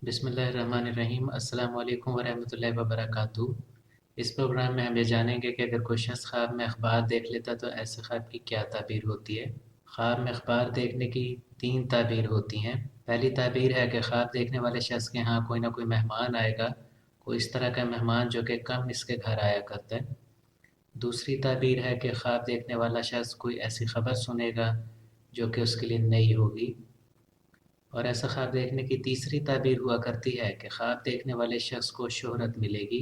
बिस्मिल्लाहिर्रहमानिर्रहीम। अस्सलाम वालेकुम वरहमतुल्लाहि वबरकातुहू। इस प्रोग्राम में हम ये जानेंगे कि अगर कोई शख्स ख्वाब में अखबार देख लेता तो ऐसे ख्वाब की क्या ताबीर होती है। ख्वाब में अखबार देखने की तीन ताबीर होती हैं। पहली ताबीर है कि ख्वाब देखने वाले शख्स के यहाँ कोई ना कोई मेहमान आएगा, कोई इस तरह का मेहमान जो कि कम इसके घर आया करता है। दूसरी ताबीर है कि ख्वाब देखने वाला शख्स कोई ऐसी खबर सुनेगा जो कि उसके लिए नई होगी। और ऐसा ख्वाब देखने की तीसरी ताबीर हुआ करती है कि ख्वाब देखने वाले शख्स को शोहरत मिलेगी।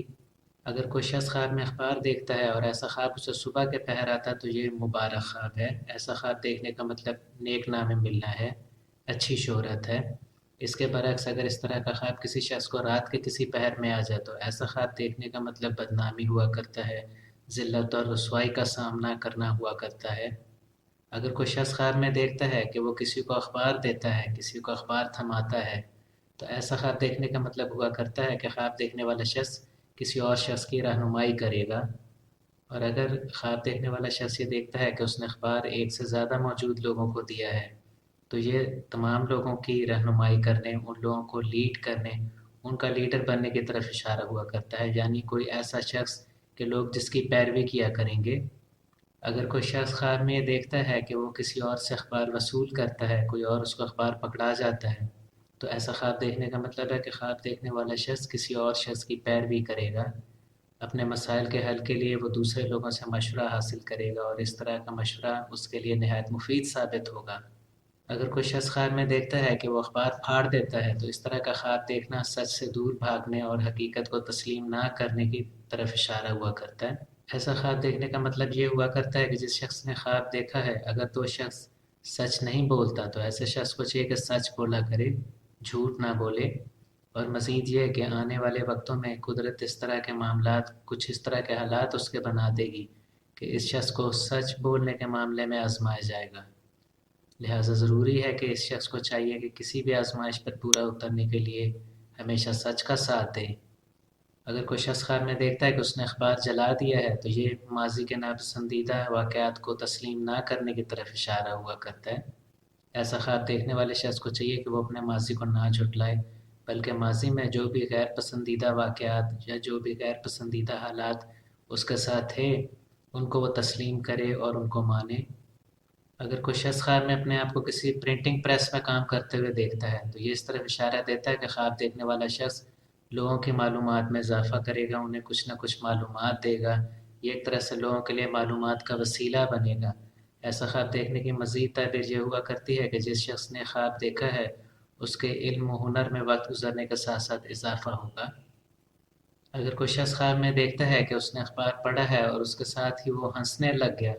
अगर कोई शख्स ख्वाब में अखबार देखता है और ऐसा ख्वाब उसे सुबह के पहर आता तो ये मुबारक ख्वाब है। ऐसा ख्वाब देखने का मतलब नेक नामे मिलना है, अच्छी शोहरत है। इसके बरक्स अगर इस तरह का ख्वाब किसी शख्स को रात के किसी पहर में आ जाए तो ऐसा ख्वाब देखने का मतलब बदनामी हुआ करता है, ज़िल्लत और रुसवाई का सामना करना हुआ करता है। अगर कोई शख्स ख्वाब में देखता है कि वो किसी को अखबार देता है, किसी को अखबार थमाता है, तो ऐसा ख्वाब देखने का मतलब हुआ करता है कि ख्वाब देखने वाला शख्स किसी और शख्स की रहनुमाई करेगा। और अगर ख्वाब देखने वाला शख्स ये देखता है कि उसने अखबार एक से ज़्यादा मौजूद लोगों को दिया है, तो ये तमाम लोगों की रहनुमाई करने, उन लोगों को लीड करने, उनका लीडर बनने की तरफ इशारा हुआ करता है, यानी कोई ऐसा शख्स कि लोग जिसकी पैरवी किया करेंगे। अगर कोई शख्स ख्वाब में ये देखता है कि वो किसी और से अखबार वसूल करता है, कोई और उसको अखबार पकड़ा जाता है, तो ऐसा ख्वाब देखने का मतलब है कि ख्वाब देखने वाला शख्स किसी और शख्स की पैरवी करेगा। अपने मसाइल के हल के लिए वो दूसरे लोगों से मशवरा हासिल करेगा और इस तरह का मशवरा उसके लिए नहायत मुफीद साबित होगा। अगर कोई शख्स ख्वाब में देखता है कि वो अखबार फाड़ देता है, तो इस तरह का ख्वाब देखना सच से दूर भागने और हकीकत को तस्लीम ना करने की तरफ इशारा हुआ करता है। ऐसा ख्वाब देखने का मतलब ये हुआ करता है कि जिस शख्स ने ख्वाब देखा है, अगर तो शख्स सच नहीं बोलता तो ऐसे शख्स को चाहिए कि सच बोला करे, झूठ ना बोले। और मज़ीद ये है कि आने वाले वक्तों में कुदरत इस तरह के मामलात, कुछ इस तरह के हालात उसके बना देगी कि इस शख्स को सच बोलने के मामले में आजमाया जाएगा। लिहाजा ज़रूरी है कि इस शख्स को चाहिए कि किसी भी आजमाइश पर पूरा उतरने के लिए हमेशा सच का साथ दे। अगर कोई शख्स ख्वाब में देखता है कि उसने अखबार जला दिया है, तो ये माजी के नापसंदीदा वाक़यात को तस्लीम ना करने की तरफ इशारा हुआ करता है। ऐसा ख्वाब देखने वाले शख्स को चाहिए कि वो अपने माजी को ना झुटलाए, बल्कि माजी में जो भी गैर पसंदीदा वाक़यात या जो भी गैर पसंदीदा हालात उसके साथ थे, उनको वो तस्लीम करे और उनको माने। अगर कोई शख्स ख्वाब में अपने आप को किसी प्रिंटिंग प्रेस में काम करते हुए देखता है, तो ये इस तरफ इशारा देता है कि ख्वाब देखने वाला शख्स लोगों की मालूमात में इजाफ़ा करेगा, उन्हें कुछ ना कुछ मालूमात देगा। ये एक तरह से लोगों के लिए मालूमात का वसीला बनेगा। ऐसा ख्वाब देखने की मज़ीद ताबीर ये हुआ करती है कि जिस शख्स ने ख्वाब देखा है, उसके इल्म व हुनर में वक्त गुजरने के साथ साथ इजाफ़ा होगा। अगर कोई शख्स ख्वाब में देखता है कि उसने अखबार पढ़ा है और उसके साथ ही वो हंसने लग गया,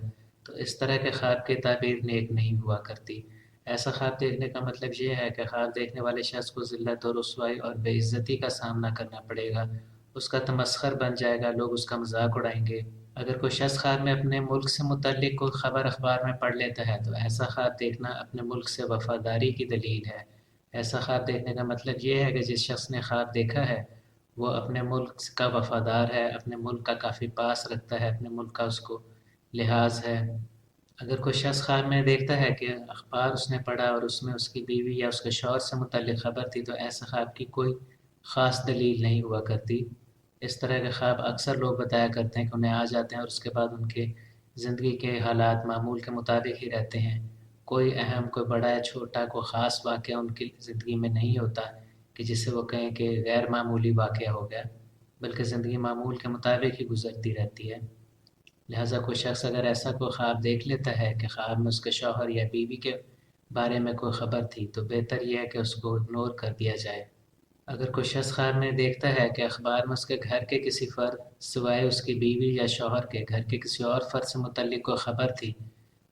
तो इस तरह के ख्वाब की ताबीर नेक नहीं हुआ करती। ऐसा ख्वाब देखने का मतलब ये है कि ख्वाब देखने वाले शख्स को ज़िल्लत और रुसवाई और बेइज्जती का सामना करना पड़ेगा, उसका तमस्खर बन जाएगा, लोग उसका मजाक उड़ाएंगे। अगर कोई शख्स ख्वाब में अपने मुल्क से मुतल्लिक कोई ख़बर अखबार में पढ़ लेता है, तो ऐसा ख्वाब देखना अपने मुल्क से वफ़ादारी की दलील है। ऐसा ख्वाब देखने का मतलब ये है कि जिस शख्स ने ख्वाब देखा है, वो अपने मुल्क का वफ़ादार है, अपने मुल्क का काफ़ी पास रखता है, अपने मुल्क का उसको लिहाज है। अगर कोई शख्स ख्वाब में देखता है कि अखबार उसने पढ़ा और उसमें उसकी बीवी या उसके शौहर से मुतल्लिक ख़बर थी, तो ऐसे ख्वाब की कोई ख़ास दलील नहीं हुआ करती। इस तरह के ख्वाब अक्सर लोग बताया करते हैं कि उन्हें आ जाते हैं और उसके बाद उनके ज़िंदगी के हालात मामूल के मुताबिक ही रहते हैं। कोई अहम, कोई बड़ा या छोटा, कोई ख़ास वाक़या उनकी ज़िंदगी में नहीं होता कि जिससे वो कहें कि गैर मामूली वाक़या हो गया, बल्कि ज़िंदगी मामूल के मुताबिक ही गुज़रती रहती है। लिहाजा कोई शख्स अगर ऐसा कोई ख्वाब देख लेता है कि ख्वाब में उसके शौहर या बीवी के बारे में कोई ख़बर थी, तो बेहतर यह है कि उसको इग्नोर कर दिया जाए। अगर कोई शख्स ख्वाब में देखता है कि अखबार में उसके घर के किसी फ़र्द सिवाय उसकी बीवी या शौहर के घर के किसी और फ़र्द से मुतल्लिक कोई ख़बर थी,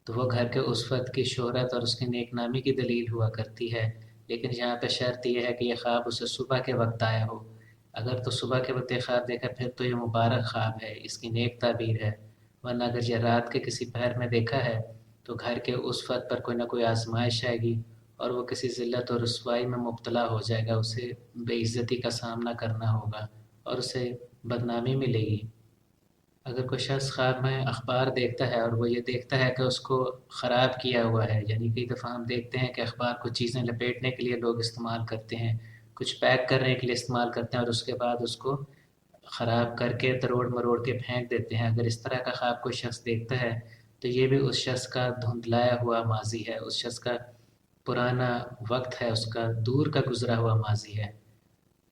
तो वो घर के उस फ़र्द की शोहरत और उसकी नेकनामी की दलील हुआ करती है। लेकिन यहाँ पे शर्त यह है कि यह ख्वाब उसे सुबह के वक्त आया हो। अगर तो सुबह के वक्त ये ख्वाब देखा, फिर तो ये मुबारक ख्वाब है, इसकी नेक ताबीर है। वरना अगर ये रात के किसी पहर में देखा है, तो घर के उस फ़र्द पर कोई ना कोई आजमाइश आएगी और वो किसी ज़िल्लत और रुसवाई में मुब्तला हो जाएगा, उसे बेइज्जती का सामना करना होगा और उसे बदनामी मिलेगी। अगर कोई शख्स ख्वाब में अखबार देखता है और वो ये देखता है कि उसको ख़राब किया हुआ है, यानी कई दफ़ा हम देखते हैं कि अखबार को चीज़ें लपेटने के लिए लोग इस्तेमाल करते हैं, کچھ پیک کرنے کے لیے استعمال کرتے ہیں اور اس کے بعد اس کو خراب کر کے تروڑ مروڑ کے پھینک دیتے ہیں. اگر اس طرح کا خواب کوئی شخص دیکھتا ہے تو یہ بھی اس شخص کا دھندلایا ہوا ماضی ہے، اس شخص کا پرانا وقت ہے، اس کا دور کا گزرا ہوا ماضی ہے.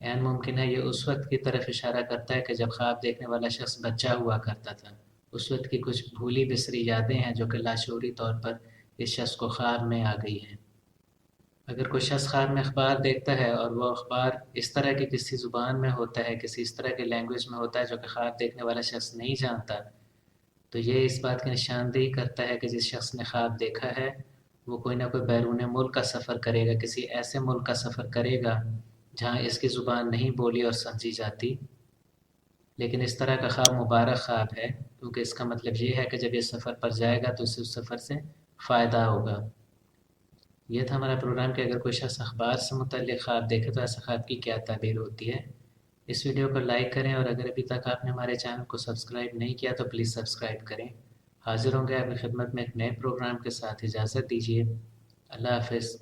عین ممکن ہے یہ اس وقت کی طرف اشارہ کرتا ہے کہ جب خواب دیکھنے والا شخص بچہ ہوا کرتا تھا. اس وقت کی کچھ بھولی بسری یادیں ہیں جو کہ لاشعوری طور پر اس شخص کو خواب میں آ گئی ہیں. اگر کوئی شخص خواب میں اخبار دیکھتا ہے اور وہ اخبار اس طرح کی کسی زبان میں ہوتا ہے، کسی اس طرح کے لینگویج میں ہوتا ہے جو کہ خواب دیکھنے والا شخص نہیں جانتا، تو یہ اس بات کی نشاندہی کرتا ہے کہ جس شخص نے خواب دیکھا ہے وہ کوئی نہ کوئی بیرون ملک کا سفر کرے گا، کسی ایسے ملک کا سفر کرے گا جہاں اس کی زبان نہیں بولی اور سمجھی جاتی. لیکن اس طرح کا خواب مبارک خواب ہے کیونکہ اس کا مطلب یہ ہے کہ جب یہ سفر پر جائے گا تو اسے اس سفر سے فائدہ ہوگا. یہ تھا ہمارا پروگرام کہ اگر کوئی شخص اخبار سے متعلق خواب دیکھے تو ایسے خواب کی کیا تعبیر ہوتی ہے. اس ویڈیو کو لائک کریں اور اگر ابھی تک آپ نے ہمارے چینل کو سبسکرائب نہیں کیا تو پلیز سبسکرائب کریں. حاضر ہوں گے آپ کی خدمت میں ایک نئے پروگرام کے ساتھ. اجازت دیجیے. اللہ حافظ.